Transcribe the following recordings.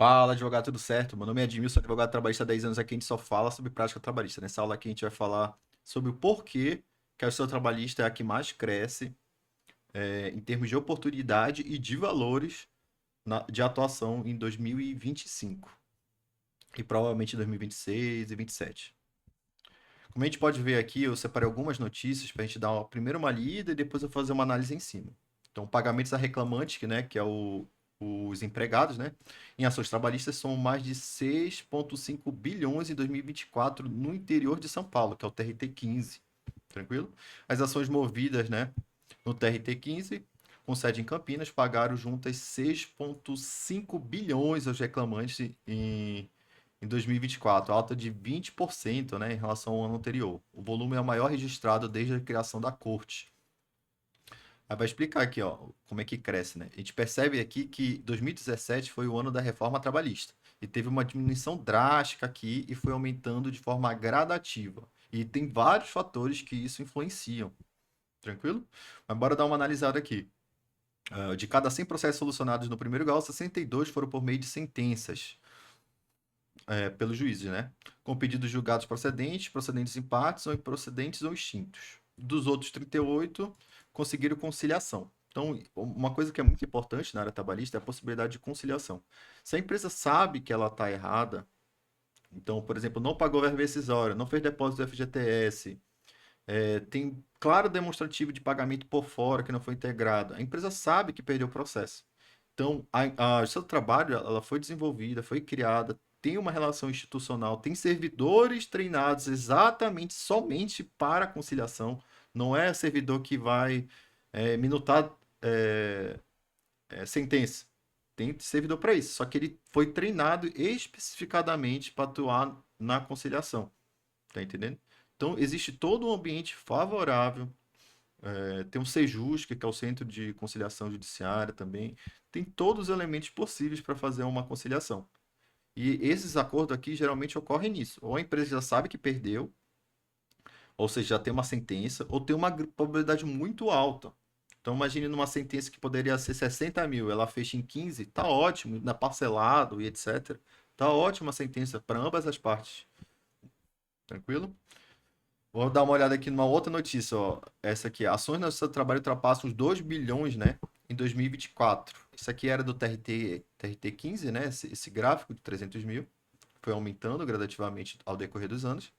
Fala, advogado, tudo certo? Meu nome é Edmilson, sou advogado trabalhista há 10 anos aqui, a gente só fala sobre prática trabalhista. Nessa aula aqui a gente vai falar sobre o porquê que a justiça trabalhista é a que mais cresce em termos de oportunidade e de valores de atuação em 2025 e provavelmente em 2026 e 27. Como a gente pode ver aqui, eu separei algumas notícias para a gente dar primeiro uma lida e depois eu fazer uma análise em cima. Então, pagamentos a reclamantes, que é os empregados, né, em ações trabalhistas são mais de 6,5 bilhões em 2024 no interior de São Paulo, que é o TRT15, tranquilo? As ações movidas, né, no TRT15, com sede em Campinas, pagaram juntas 6,5 bilhões aos reclamantes em 2024, alta de 20%, né, em relação ao ano anterior. O volume é o maior registrado desde a criação da corte. Aí vai explicar aqui, ó, como é que cresce, né? A gente percebe aqui que 2017 foi o ano da reforma trabalhista e teve uma diminuição drástica aqui e foi aumentando de forma gradativa. E tem vários fatores que isso influenciam, tranquilo? Mas bora dar uma analisada aqui. De cada 100 processos solucionados no primeiro grau, 62 foram por meio de sentenças pelos juízes, né? Com pedidos julgados procedentes, procedentes empates ou improcedentes ou extintos. Dos outros 38, conseguiram conciliação. Então, uma coisa que é muito importante na área trabalhista é a possibilidade de conciliação. Se a empresa sabe que ela está errada, então, por exemplo, não pagou verba rescisória, não fez depósito do FGTS, tem claro demonstrativo de pagamento por fora que não foi integrado, a empresa sabe que perdeu o processo. Então, a Justiça do Trabalho, ela foi desenvolvida, foi criada, tem uma relação institucional, tem servidores treinados exatamente somente para a conciliação. Não é servidor que vai minutar é, sentença. Tem servidor para isso. Só que ele foi treinado especificadamente para atuar na conciliação. Tá entendendo? Então, existe todo um ambiente favorável. Tem o Sejus, que é o Centro de Conciliação Judiciária também. Tem todos os elementos possíveis para fazer uma conciliação. E esses acordos aqui geralmente ocorrem nisso. Ou a empresa já sabe que perdeu, ou seja, já tem uma sentença, ou tem uma probabilidade muito alta. Então, imagine numa sentença que poderia ser 60 mil, ela fecha em 15, tá ótimo, na parcelado e etc. Tá ótima a sentença para ambas as partes. Tranquilo? Vou dar uma olhada aqui numa outra notícia, ó. Essa aqui, ações no seu trabalho ultrapassam os 2 bilhões, né, em 2024. Isso aqui era do TRT 15, né, esse gráfico de 300 mil. Foi aumentando gradativamente ao decorrer dos anos.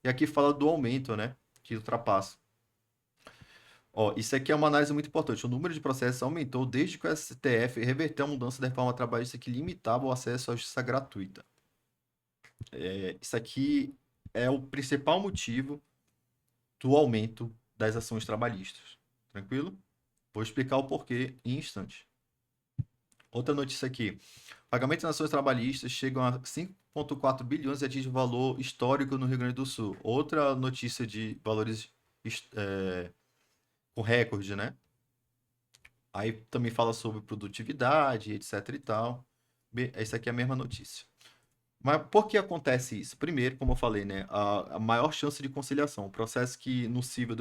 E aqui fala do aumento, né, que ultrapassa. Ó, isso aqui é uma análise muito importante. O número de processos aumentou desde que o STF reverteu a mudança da reforma trabalhista que limitava o acesso à justiça gratuita. Isso aqui é o principal motivo do aumento das ações trabalhistas. Tranquilo? Vou explicar o porquê em instantes. Outra notícia aqui. Pagamentos nas ações trabalhistas chegam a 5,4 bilhões e atinge valor histórico no Rio Grande do Sul. Outra notícia de valores com recorde, né? Aí também fala sobre produtividade, etc e tal. Essa aqui é a mesma notícia. Mas por que acontece isso? Primeiro, como eu falei, né, a maior chance de conciliação. Um processo que no civil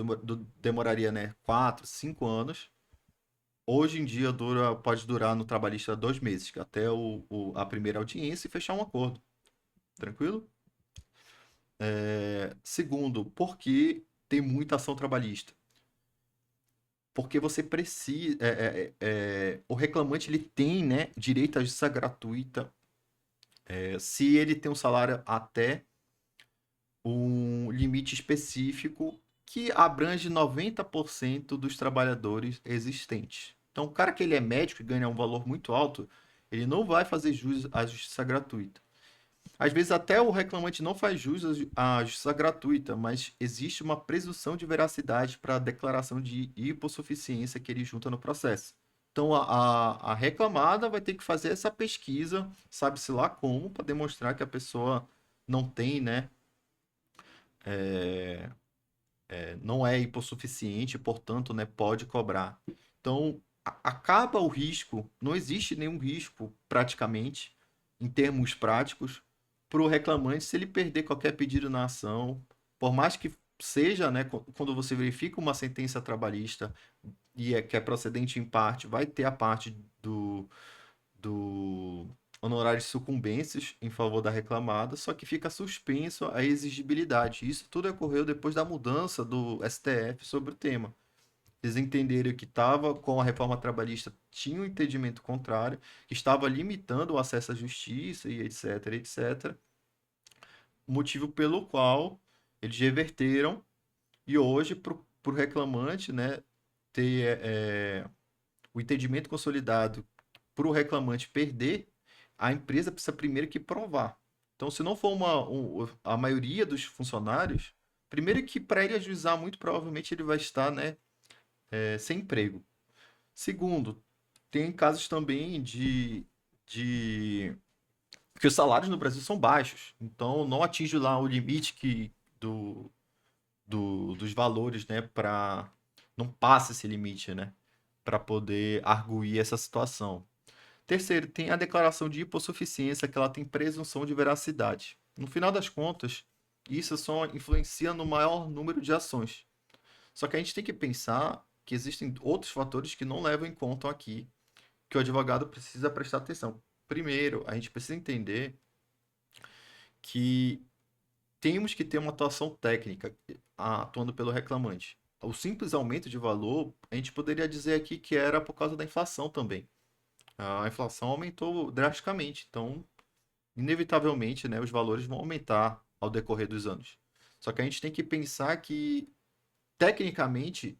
demoraria, né, 4, 5 anos, hoje em dia pode durar no trabalhista 2 meses, até a primeira audiência e fechar um acordo. Tranquilo? Segundo, por que tem muita ação trabalhista? Porque você precisa. O reclamante ele tem, né, direito à justiça gratuita se ele tem um salário até um limite específico que abrange 90% dos trabalhadores existentes. Então, o cara que ele é médico e ganha um valor muito alto, ele não vai fazer jus à justiça gratuita. Às vezes até o reclamante não faz jus à justiça gratuita, mas existe uma presunção de veracidade para a declaração de hipossuficiência que ele junta no processo. Então a reclamada vai ter que fazer essa pesquisa, sabe-se lá como, para demonstrar que a pessoa não tem, né, não é hipossuficiente, portanto, né, pode cobrar. Então, acaba o risco, não existe nenhum risco praticamente, em termos práticos, para o reclamante se ele perder qualquer pedido na ação, por mais que seja, né, quando você verifica uma sentença trabalhista e que é procedente em parte, vai ter a parte do honorários sucumbências em favor da reclamada, só que fica suspenso a exigibilidade. Isso tudo ocorreu depois da mudança do STF sobre o tema. Eles entenderam que estava com a reforma trabalhista, tinha um entendimento contrário, que estava limitando o acesso à justiça e etc, etc. Motivo pelo qual eles reverteram e hoje, para o reclamante, né, ter o entendimento consolidado para o reclamante perder, a empresa precisa primeiro que provar. Então, se não for a maioria dos funcionários, primeiro que para ele ajuizar, muito provavelmente ele vai estar, né, sem emprego. Segundo, tem casos também de que os salários no Brasil são baixos, então não atinge lá o limite do, dos valores, né, para não passa esse limite, né, para poder arguir essa situação. Terceiro, tem a declaração de hipossuficiência, que ela tem presunção de veracidade. No final das contas, isso só influencia no maior número de ações. Só que a gente tem que pensar que existem outros fatores que não levam em conta aqui, que o advogado precisa prestar atenção. Primeiro, a gente precisa entender que temos que ter uma atuação técnica atuando pelo reclamante. O simples aumento de valor, a gente poderia dizer aqui que era por causa da inflação também. A inflação aumentou drasticamente, então, inevitavelmente, né, os valores vão aumentar ao decorrer dos anos. Só que a gente tem que pensar que, tecnicamente,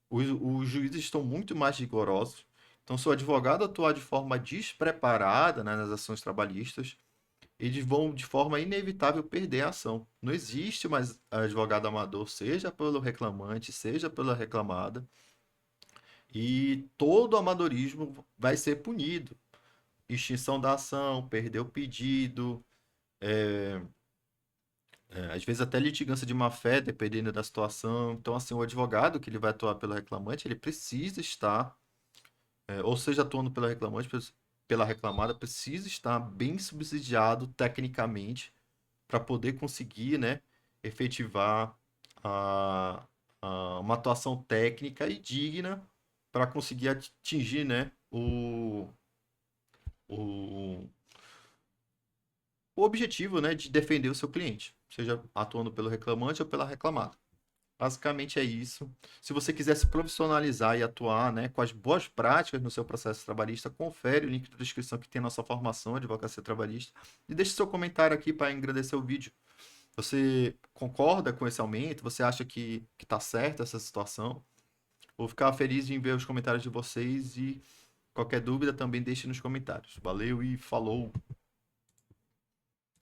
os juízes estão muito mais rigorosos. Então, se o advogado atuar de forma despreparada, né, nas ações trabalhistas, eles vão, de forma inevitável, perder a ação. Não existe mais advogado amador, seja pelo reclamante, seja pela reclamada, e todo amadorismo vai ser punido. Extinção da ação, perder o pedido, às vezes até litigância de má-fé, dependendo da situação. Então, assim, o advogado que ele vai atuar pelo reclamante, ele precisa estar, ou seja, atuando pela reclamante, pela reclamada, precisa estar bem subsidiado tecnicamente para poder conseguir, né, efetivar a, uma atuação técnica e digna para conseguir atingir, né, o, o objetivo, né, de defender o seu cliente, seja atuando pelo reclamante ou pela reclamada. Basicamente é isso. Se você quiser se profissionalizar e atuar, né, com as boas práticas no seu processo trabalhista, confere o link da descrição que tem nossa formação de advocacia trabalhista e deixe seu comentário aqui para engrandecer o vídeo. Você concorda com esse aumento? Você acha que está certa essa situação? Vou ficar feliz em ver os comentários de vocês e qualquer dúvida também deixe nos comentários. Valeu e falou!